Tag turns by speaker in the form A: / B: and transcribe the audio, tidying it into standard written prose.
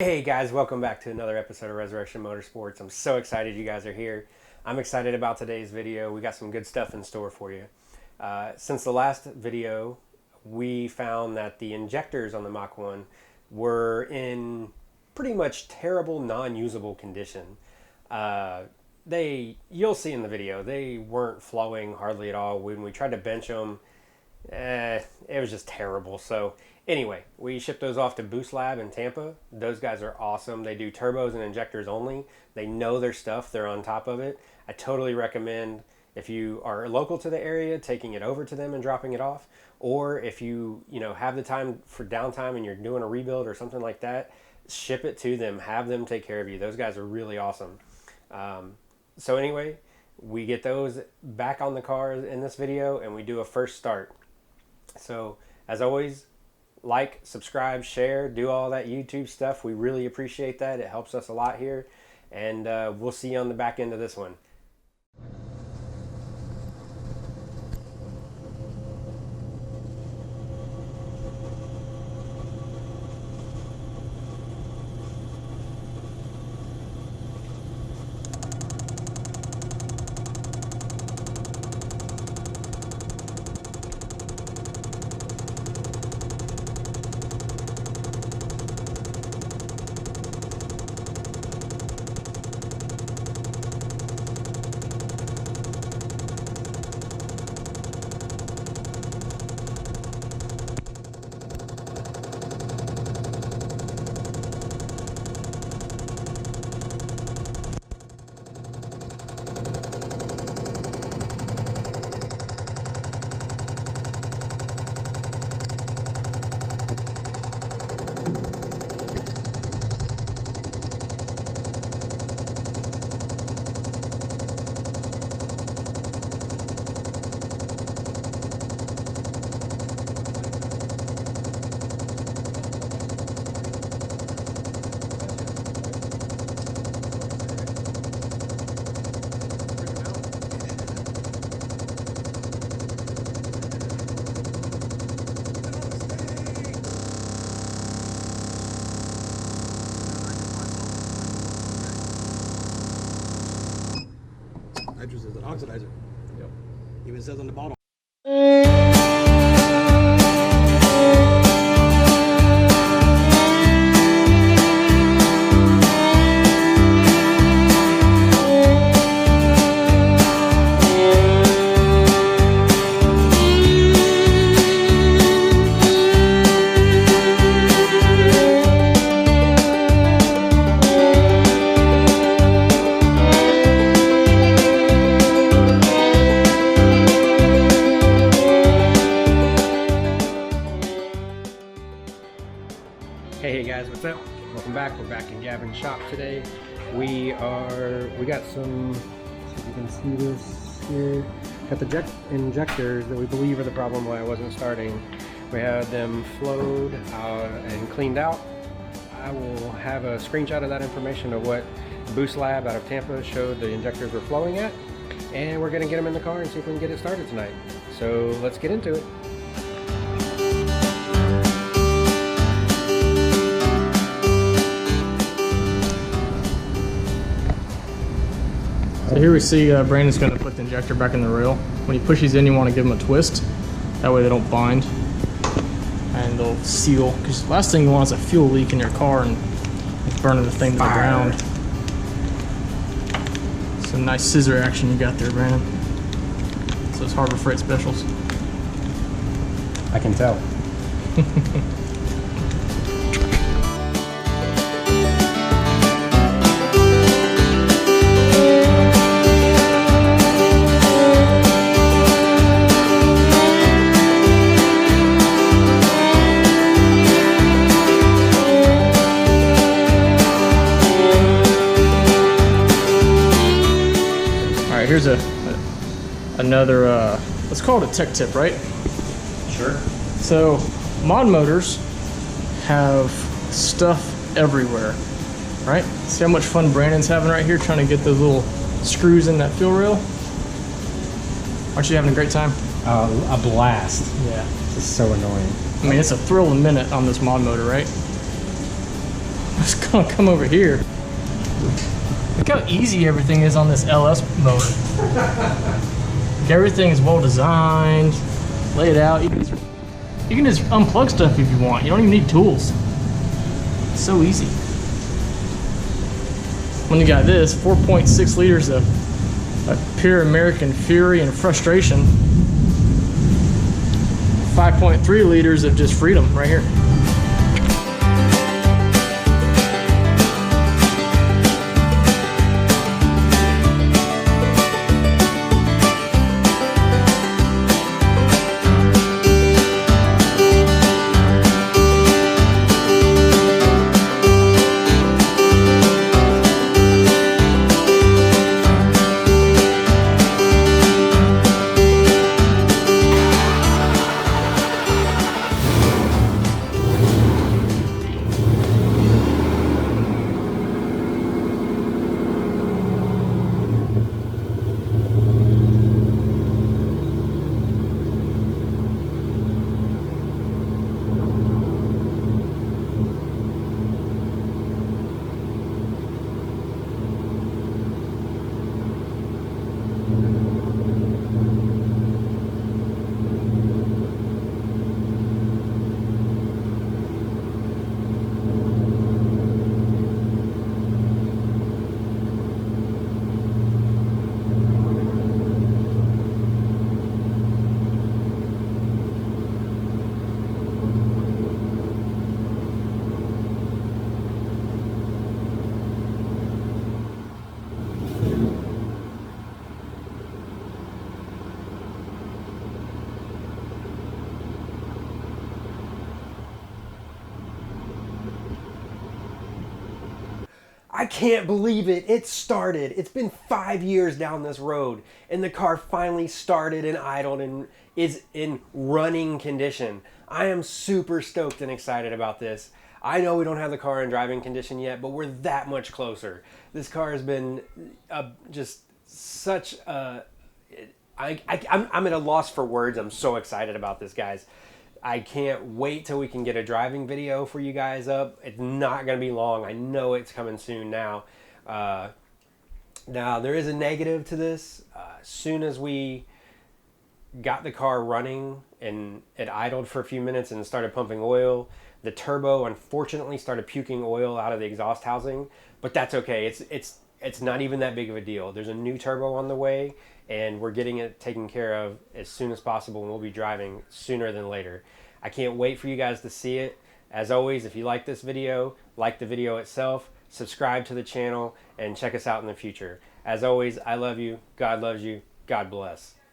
A: Hey guys, welcome back to another episode of Resurrection Motorsports. I'm so excited you guys are here. I'm excited about today's video. We got some good stuff in store for you. Since the last video, we found that the injectors on the Mach 1 were in pretty much terrible, non-usable condition. You'll see in the video, they weren't flowing hardly at all. When we tried to bench them, it was just terrible. So anyway, we shipped those off to Boost Lab in Tampa. Those guys are awesome. They do turbos and injectors only. They know their stuff. They're on top of it. I totally recommend, if you are local to the area, taking it over to them and dropping it off. Or if you have the time for downtime and you're doing a rebuild or something like that, ship it to them. Have them take care of you. Those guys are really awesome. So anyway, we get those back on the car in this video and we do a first start. So as always, like, subscribe, share, do all that YouTube stuff. We really appreciate that. It helps us a lot here. And we'll see you on the back end of this one.
B: Nitrous is an oxidizer. Yep. Even says on the bottle.
A: Hey guys, what's up? Welcome back. We're back in Gavin's shop today. We got some, see if you can see this here. Got the injectors that we believe are the problem why it wasn't starting. We had them flowed and cleaned out. I will have a screenshot of that information of what Boost Lab out of Tampa showed the injectors were flowing at. And we're gonna get them in the car and see if we can get it started tonight. So let's get into it.
C: So here we see Brandon's going to put the injector back in the rail. When he pushes in, you want to give them a twist. That way they don't bind and they'll seal. Because the last thing you want is a fuel leak in your car and burning the thing to the ground. Some nice scissor action you got there, Brandon. It's those Harbor Freight specials.
A: I can tell.
C: Here's another, let's call it a tech tip, right?
A: Sure.
C: So, mod motors have stuff everywhere, right? See how much fun Brandon's having right here trying to get those little screws in that fuel rail? Aren't you having a great time?
A: A blast.
C: Yeah.
A: This is so annoying.
C: I mean, it's a thrill a minute on this mod motor, right? Let's come over here. Look how easy everything is on this LS motor. Like everything is well designed, laid out. You can just unplug stuff if you want. You don't even need tools. It's so easy. When you got this, 4.6 liters of pure American fury and frustration. 5.3 liters of just freedom right here.
A: I can't believe it. It started. It's been 5 years down this road, and the car finally started and idled and is in running condition. I am super stoked and excited about this. I know we don't have the car in driving condition yet, but we're that much closer. This car has been just such a... I'm at a loss for words. I'm so excited about this, guys. I can't wait till we can get a driving video for you guys up. It's not going to be long. I know it's coming soon now. Now, there is a negative to this. As soon as we got the car running and it idled for a few minutes and started pumping oil, the turbo unfortunately started puking oil out of the exhaust housing. But that's okay. It's not even that big of a deal. There's a new turbo on the way, and we're getting it taken care of as soon as possible, and we'll be driving sooner than later. I can't wait for you guys to see it. As always, if you like this video, like the video itself, subscribe to the channel, and check us out in the future. As always, I love you, God loves you, God bless.